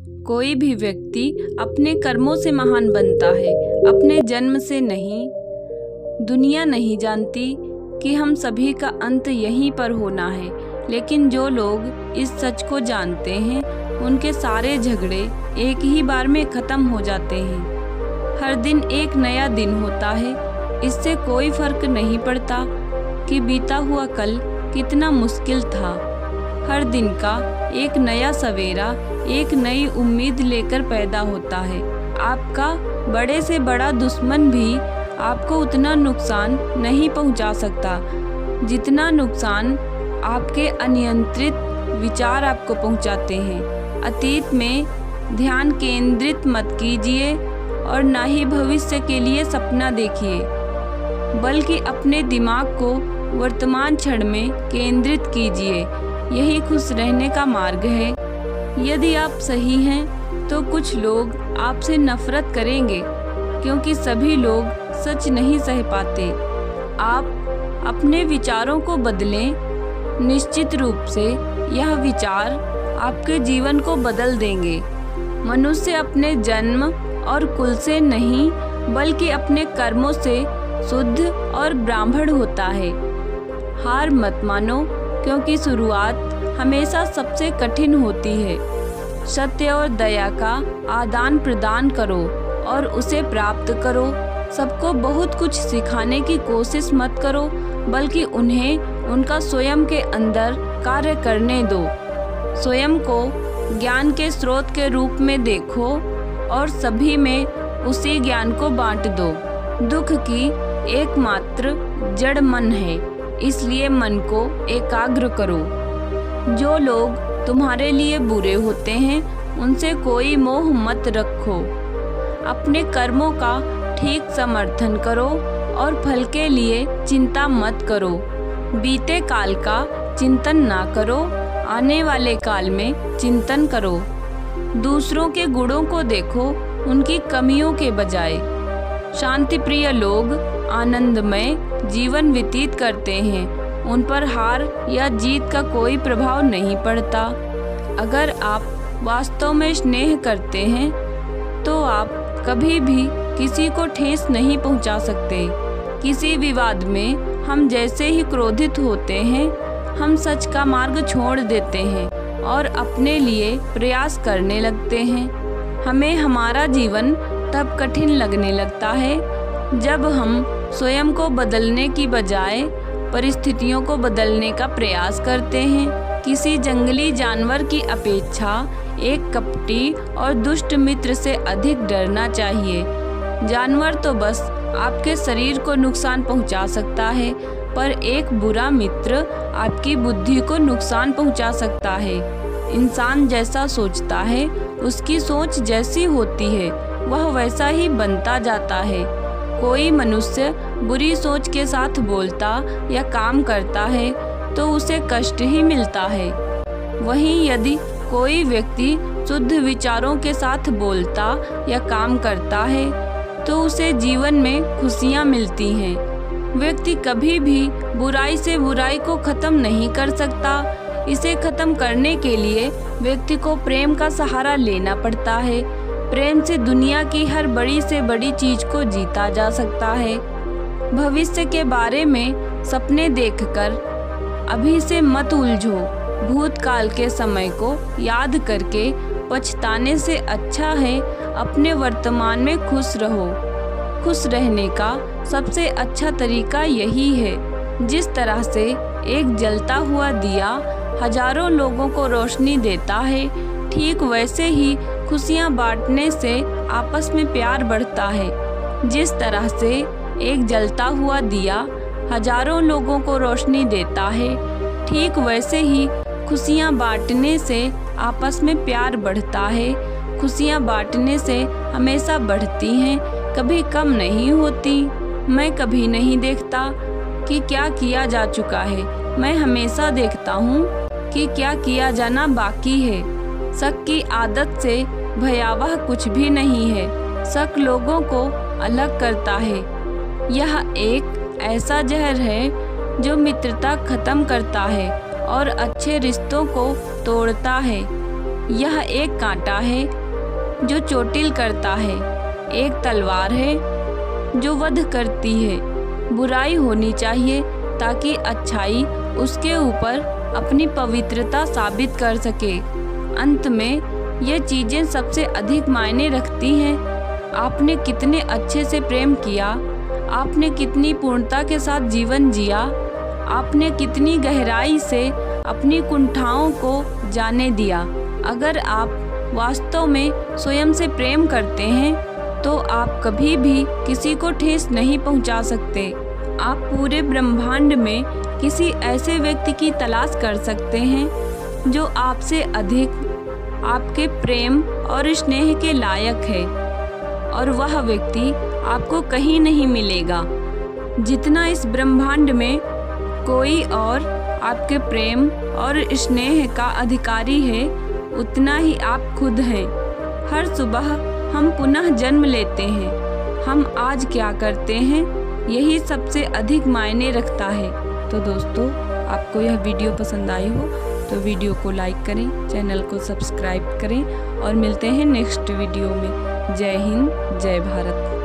कोई भी व्यक्ति अपने कर्मों से महान बनता है, अपने जन्म से नहीं। दुनिया नहीं जानती कि हम सभी का अंत यहीं पर होना है, लेकिन जो लोग इस सच को जानते हैं उनके सारे झगड़े एक ही बार में ख़त्म हो जाते हैं। हर दिन एक नया दिन होता है, इससे कोई फर्क नहीं पड़ता कि बीता हुआ कल कितना मुश्किल था। हर दिन का एक नया सवेरा एक नई उम्मीद लेकर पैदा होता है। आपका बड़े से बड़ा दुश्मन भी आपको उतना नुकसान नहीं पहुंचा सकता जितना नुकसान आपके अनियंत्रित विचार आपको पहुंचाते हैं। अतीत में ध्यान केंद्रित मत कीजिए और ना ही भविष्य के लिए सपना देखिए, बल्कि अपने दिमाग को वर्तमान क्षण में केंद्रित कीजिए। यही खुश रहने का मार्ग है। यदि आप सही हैं तो कुछ लोग आपसे नफरत करेंगे, क्योंकि सभी लोग सच नहीं सह पाते। आप अपने विचारों को बदलें। निश्चित रूप से यह विचार आपके जीवन को बदल देंगे। मनुष्य अपने जन्म और कुल से नहीं, बल्कि अपने कर्मों से शुद्ध और ब्राह्मण होता है। हार मत मानो, क्योंकि शुरुआत हमेशा सबसे कठिन होती है। सत्य और दया का आदान प्रदान करो और उसे प्राप्त करो। सबको बहुत कुछ सिखाने की कोशिश मत करो, बल्कि उन्हें उनका स्वयं के अंदर कार्य करने दो। स्वयं को ज्ञान के स्रोत के रूप में देखो और सभी में उसी ज्ञान को बांट दो। दुख की एकमात्र जड़ मन है, इसलिए मन को एकाग्र करो। जो लोग तुम्हारे लिए बुरे होते हैं उनसे कोई मोह मत रखो। अपने कर्मों का ठीक समर्थन करो और फल के लिए चिंता मत करो। बीते काल का चिंतन ना करो, आने वाले काल में चिंतन करो। दूसरों के गुणों को देखो, उनकी कमियों के बजाय। शांति प्रिय लोग आनंदमय जीवन व्यतीत करते हैं। उन पर हार या जीत का कोई प्रभाव नहीं पड़ता। अगर आप वास्तव में स्नेह करते हैं तो आप कभी भी किसी को ठेस नहीं पहुंचा सकते। किसी विवाद में हम जैसे ही क्रोधित होते हैं, हम सच का मार्ग छोड़ देते हैं और अपने लिए प्रयास करने लगते हैं। हमें हमारा जीवन तब कठिन लगने लगता है जब हम स्वयं को बदलने की बजाय परिस्थितियों को बदलने का प्रयास करते हैं। किसी जंगली जानवर की अपेक्षा एक कपटी और दुष्ट मित्र से अधिक डरना चाहिए। जानवर तो बस आपके शरीर को नुकसान पहुंचा सकता है, पर एक बुरा मित्र आपकी बुद्धि को नुकसान पहुंचा सकता है। इंसान जैसा सोचता है, उसकी सोच जैसी होती है, वह वैसा ही बनता जाता है। कोई मनुष्य बुरी सोच के साथ बोलता या काम करता है तो उसे कष्ट ही मिलता है। वहीं यदि कोई व्यक्ति शुद्ध विचारों के साथ बोलता या काम करता है तो उसे जीवन में खुशियाँ मिलती हैं। व्यक्ति कभी भी बुराई से बुराई को खत्म नहीं कर सकता। इसे खत्म करने के लिए व्यक्ति को प्रेम का सहारा लेना पड़ता है। प्रेम से दुनिया की हर बड़ी से बड़ी चीज को जीता जा सकता है। भविष्य के बारे में सपने देखकर अभी से मत उलझो। भूतकाल के समय को याद करके पछताने से अच्छा है अपने वर्तमान में खुश रहो। खुश रहने का सबसे अच्छा तरीका यही है। जिस तरह से एक जलता हुआ दिया हजारों लोगों को रोशनी देता है, ठीक वैसे ही खुशियाँ बांटने से आपस में प्यार बढ़ता है। जिस तरह से एक जलता हुआ दिया हजारों लोगों को रोशनी देता है, ठीक वैसे ही खुशियाँ बांटने से आपस में प्यार बढ़ता है। खुशियाँ बांटने से हमेशा बढ़ती हैं, कभी कम नहीं होती। मैं कभी नहीं देखता कि क्या किया जा चुका है, मैं हमेशा देखता हूँ कि क्या किया जाना बाकी है। शक की आदत से भयावह कुछ भी नहीं है। शक लोगों को अलग करता है। यह एक ऐसा जहर है जो मित्रता खत्म करता है और अच्छे रिश्तों को तोड़ता है। यह एक कांटा है जो चोटिल करता है, एक तलवार है जो वध करती है। बुराई होनी चाहिए ताकि अच्छाई उसके ऊपर अपनी पवित्रता साबित कर सके। अंत में ये चीज़ें सबसे अधिक मायने रखती हैं। आपने कितने अच्छे से प्रेम किया, आपने कितनी पूर्णता के साथ जीवन जिया, आपने कितनी गहराई से अपनी कुंठाओं को जाने दिया। अगर आप वास्तव में स्वयं से प्रेम करते हैं तो आप कभी भी किसी को ठेस नहीं पहुंचा सकते। आप पूरे ब्रह्मांड में किसी ऐसे व्यक्ति की तलाश कर सकते हैं जो आपसे अधिक आपके प्रेम और स्नेह के लायक है, और वह व्यक्ति आपको कहीं नहीं मिलेगा। जितना इस ब्रह्मांड में कोई और आपके प्रेम और स्नेह का अधिकारी है, उतना ही आप खुद हैं। हर सुबह हम पुनः जन्म लेते हैं। हम आज क्या करते हैं, यही सबसे अधिक मायने रखता है। तो दोस्तों, आपको यह वीडियो पसंद आई हो तो वीडियो को लाइक करें, चैनल को सब्सक्राइब करें और मिलते हैं नेक्स्ट वीडियो में। जय हिंद, जय भारत।